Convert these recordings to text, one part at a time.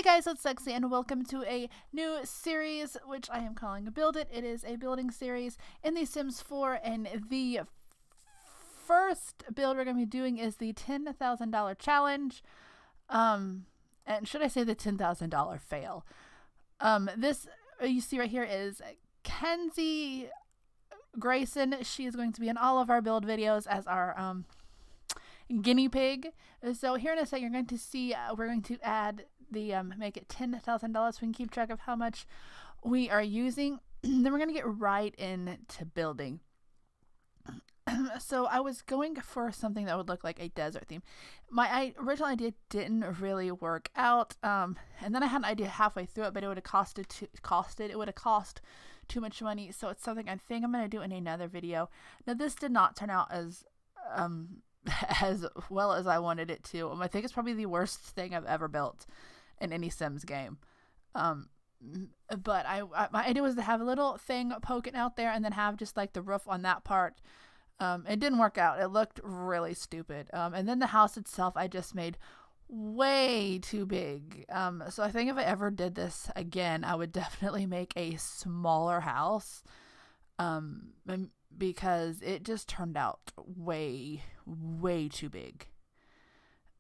Hey guys, it's Lexi and welcome to a new series which I am calling Build It. It is a building series in The Sims 4 and the first build we're going to be doing is the $10,000 challenge. And should I say the $10,000 fail? This you see right here is Kenzie Grayson. She is going to be in all of our build videos as our guinea pig. So here in a second you're going to see we're going to add the make it $10,000 so we can keep track of how much we are using. Then we're going to get right into building. So I was going for something that would look like a desert theme. My original idea didn't really work out, and then I had an idea halfway through it, but it would have cost too much money. So it's something I think I'm going to do in another video. Now this did not turn out as well as I wanted it to. I think it's probably the worst thing I've ever built in any Sims game. But my idea was to have a little thing poking out there and then have just like the roof on that part. It didn't work out. It looked really stupid. And then the house itself I just made way too big. So I think if I ever did this again, I would definitely make a smaller house. Because it just turned out way too big.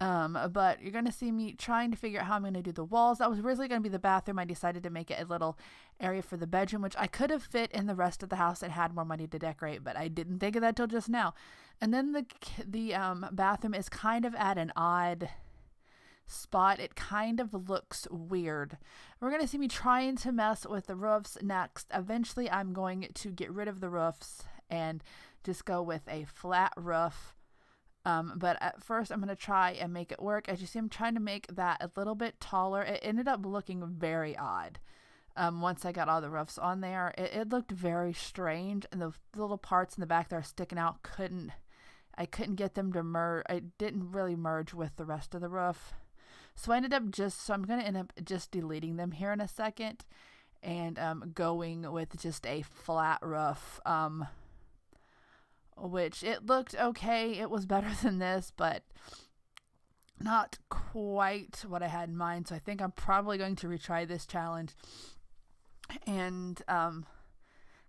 But you're going to see me trying to figure out how I'm going to do the walls. That was originally going to be the bathroom. I decided to make it a little area for the bedroom, which I could have fit in the rest of the house and had more money to decorate, but I didn't think of that till just now. And then the bathroom is kind of at an odd spot. It kind of looks weird. We're going to see me trying to mess with the roofs next. Eventually I'm going to get rid of the roofs and just go with a flat roof. But at first I'm going to try and make it work. As you see, I'm trying to make that a little bit taller. It ended up looking very odd. Once I got all the roofs on there, it looked very strange, and the little parts in the back that are sticking out I couldn't get them to merge. It didn't really merge with the rest of the roof. So I'm going to end up just deleting them here in a second and going with just a flat roof. Which it looked okay. It was better than this, but not quite what I had in mind. So I think I'm probably going to retry this challenge. And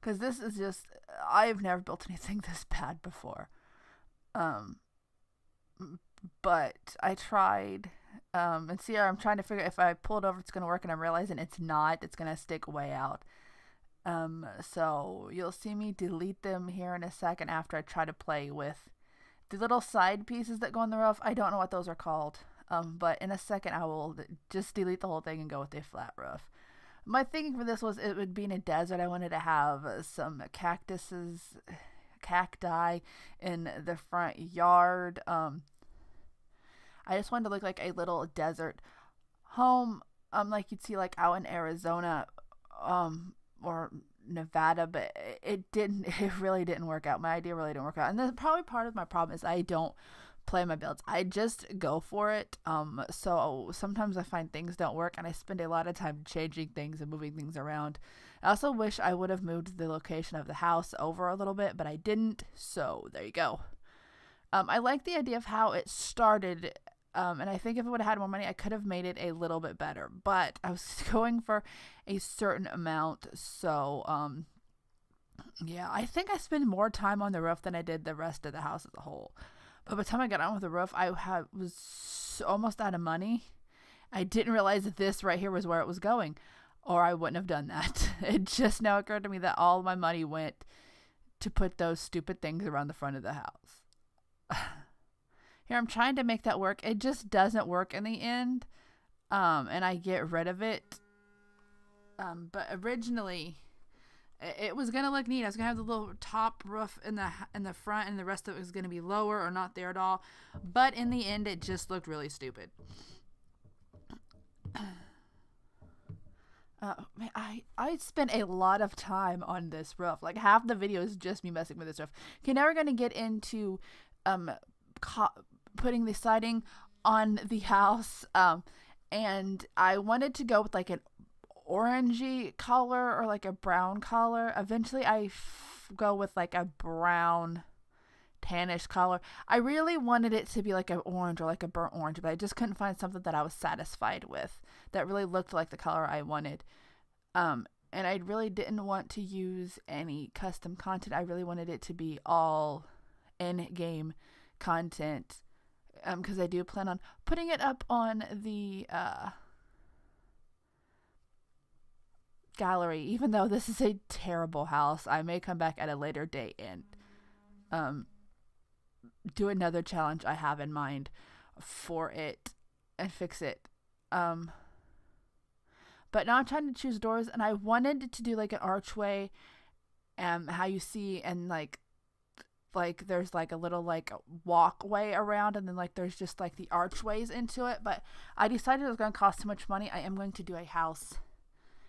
because this is just, I've never built anything this bad before. But I tried. And see, I'm trying to figure if I pull it over, it's going to work, and I'm realizing it's not. It's going to stick way out. So you'll see me delete them here in a second after I try to play with the little side pieces that go on the roof. I don't know what those are called. But in a second I will just delete the whole thing and go with a flat roof. My thinking for this was it would be in a desert. I wanted to have some cacti in the front yard. I just wanted to look like a little desert home, like you'd see like out in Arizona, or Nevada, but it really didn't work out. My idea really didn't work out. And then probably part of my problem is I don't play my builds. I just go for it. So sometimes I find things don't work and I spend a lot of time changing things and moving things around. I also wish I would have moved the location of the house over a little bit, but I didn't. So there you go. I like the idea of how it started. And I think if I would have had more money, I could have made it a little bit better. But I was going for a certain amount. So, yeah, I think I spent more time on the roof than I did the rest of the house as a whole. But by the time I got on with the roof, I was almost out of money. I didn't realize that this right here was where it was going, or I wouldn't have done that. It just now occurred to me that all my money went to put those stupid things around the front of the house. Here I'm trying to make that work. It just doesn't work in the end. And I get rid of it. But originally it was going to look neat. I was going to have the little top roof in the front, and the rest of it was going to be lower or not there at all. But in the end it just looked really stupid. I spent a lot of time on this roof. Like half the video is just me messing with this roof. Okay, now we're going to get into putting the siding on the house, and I wanted to go with like an orangey color or like a brown color. Eventually I go with like a brown tannish color. I really wanted it to be like an orange or like a burnt orange, but I just couldn't find something that I was satisfied with that really looked like the color I wanted. And I really didn't want to use any custom content. I really wanted it to be all in-game content, because I do plan on putting it up on the gallery. Even though this is a terrible house, I may come back at a later date and do another challenge I have in mind for it and fix it. But now I'm trying to choose doors, and I wanted to do like an archway, how you see, and like there's like a little like walkway around, and then like there's just like the archways into it. But I decided it was going to cost too much money. I am going to do a house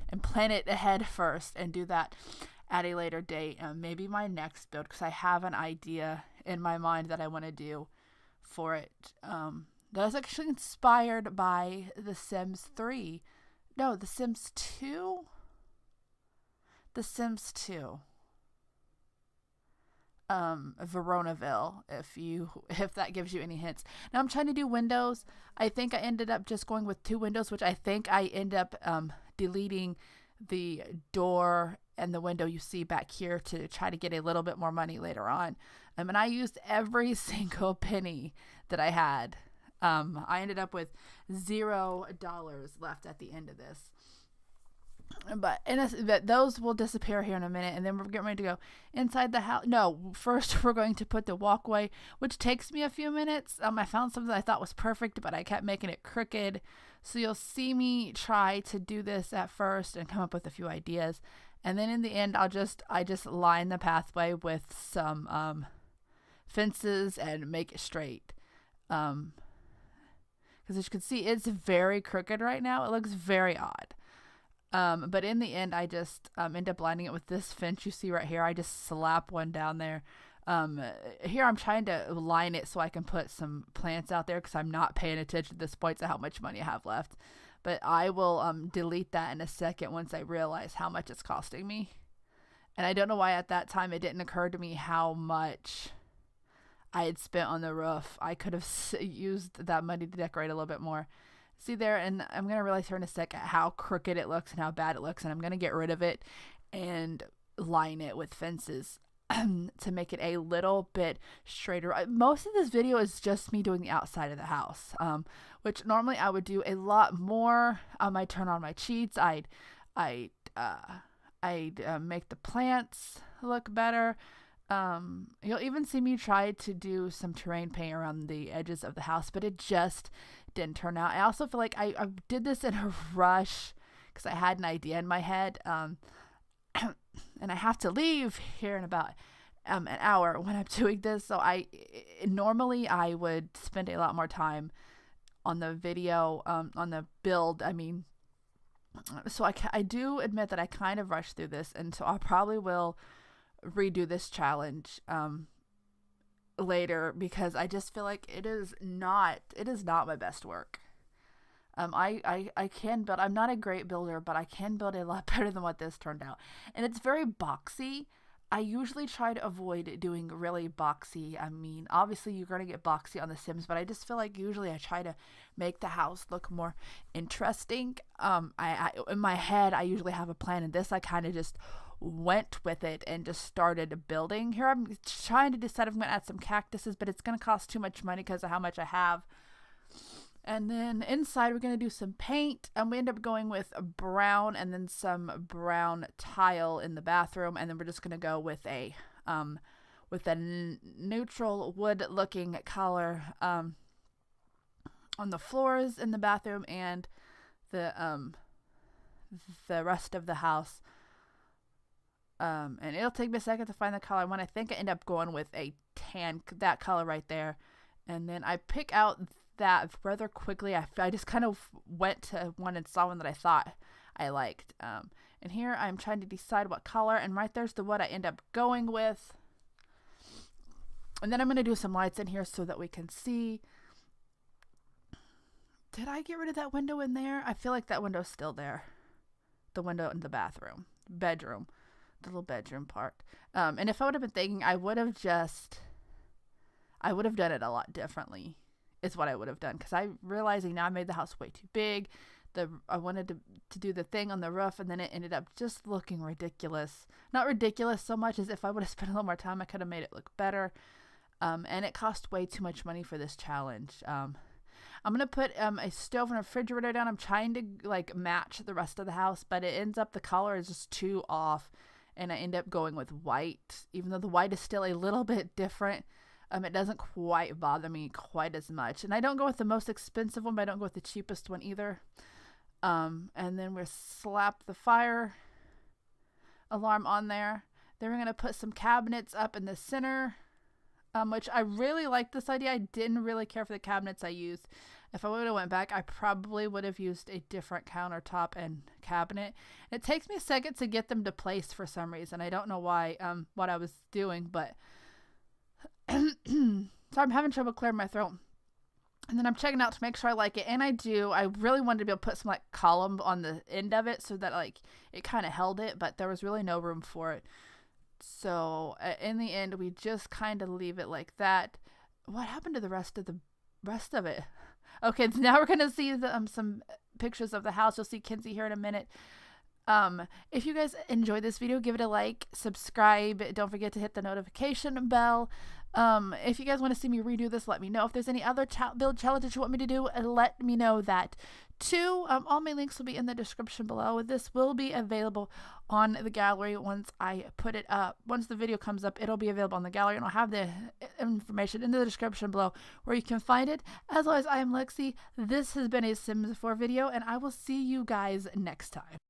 and plan it ahead first and do that at a later date. Maybe my next build, because I have an idea in my mind that I want to do for it. That is actually inspired by The Sims 3. No, The Sims 2? The Sims 2. Veronaville, if that gives you any hints. Now I'm trying to do windows. I think I ended up just going with 2 windows, which I think I end up deleting the door and the window you see back here to try to get a little bit more money later on. And I used every single penny that I had. I ended up with $0 left at the end of this. But those will disappear here in a minute, and then we're getting ready to go inside the house. No, first we're going to put the walkway, which takes me a few minutes. I found something I thought was perfect, but I kept making it crooked. So you'll see me try to do this at first and come up with a few ideas, and then in the end, I just line the pathway with some fences and make it straight. Because as you can see, it's very crooked right now. It looks very odd. But in the end, I just end up lining it with this fence you see right here. I just slap one down there. Here I'm trying to line it so I can put some plants out there, because I'm not paying attention at this point to how much money I have left. But I will delete that in a second once I realize how much it's costing me. And I don't know why at that time it didn't occur to me how much I had spent on the roof. I could have used that money to decorate a little bit more. See there, and I'm going to realize here in a sec how crooked it looks and how bad it looks, and I'm going to get rid of it and line it with fences to make it a little bit straighter. Most of this video is just me doing the outside of the house, which normally I would do a lot more. I'd turn on my cheats. I'd make the plants look better. You'll even see me try to do some terrain paint around the edges of the house, but it just didn't turn out. I also feel like I did this in a rush because I had an idea in my head, and I have to leave here in about an hour when I'm doing this. So normally I would spend a lot more time on the video, on the build. So I do admit that I kind of rushed through this, and so I probably will redo this challenge later, because I just feel like it is not my best work. I can build. I'm not a great builder, but I can build a lot better than what this turned out. And it's very boxy. I usually try to avoid doing really boxy. Obviously you're going to get boxy on The Sims, but I just feel like usually I try to make the house look more interesting. I in my head, I usually have a plan, and this I kind of just went with it and just started building. Here I'm trying to decide if I'm going to add some cactuses, but it's going to cost too much money because of how much I have. And then inside we're going to do some paint, and we end up going with a brown and then some brown tile in the bathroom, and then we're just going to go with a neutral wood looking color on the floors in the bathroom and the rest of the house. And it'll take me a second to find the color I want. I think I end up going with a tan, that color right there. And then I pick out that rather quickly. I just kind of went to one and saw one that I thought I liked. And here I'm trying to decide what color, and right there's the wood I end up going with. And then I'm going to do some lights in here so that we can see. Did I get rid of that window in there? I feel like that window's still there. The window in the bedroom. The little bedroom part. And if I would have been thinking, I would have just I would have done it a lot differently, is what I would have done. Because I'm realizing now I made the house way too big. I wanted to do the thing on the roof, and then it ended up just looking ridiculous. Not ridiculous so much as if I would have spent a little more time, I could have made it look better. And it cost way too much money for this challenge. I'm going to put a stove and a refrigerator down. I'm trying to like match the rest of the house, but it ends up the color is just too off. And I end up going with white, even though the white is still a little bit different. It doesn't quite bother me quite as much. And I don't go with the most expensive one, but I don't go with the cheapest one either. And then we'll slap the fire alarm on there. Then we're going to put some cabinets up in the center, which I really like this idea. I didn't really care for the cabinets I used. If I would have went back, I probably would have used a different countertop and cabinet. It takes me a second to get them to place for some reason. I don't know why, what I was doing, but so I'm having trouble clearing my throat. And then I'm checking out to make sure I like it. And I do. I really wanted to be able to put some like column on the end of it so that like it kind of held it, but there was really no room for it. So in the end, we just kind of leave it like that. What happened to the rest of it? Okay, now we're going to see some pictures of the house. You'll see Kenzie here in a minute. If you guys enjoyed this video, give it a like, subscribe. Don't forget to hit the notification bell. If you guys want to see me redo this, let me know. If there's any other build challenges you want me to do, let me know that too. All my links will be in the description below. This will be available on the gallery once I put it up. Once the video comes up, it'll be available on the gallery, and I'll have the information in the description below where you can find it. As always, I am Lexi. This has been a Sims 4 video, and I will see you guys next time.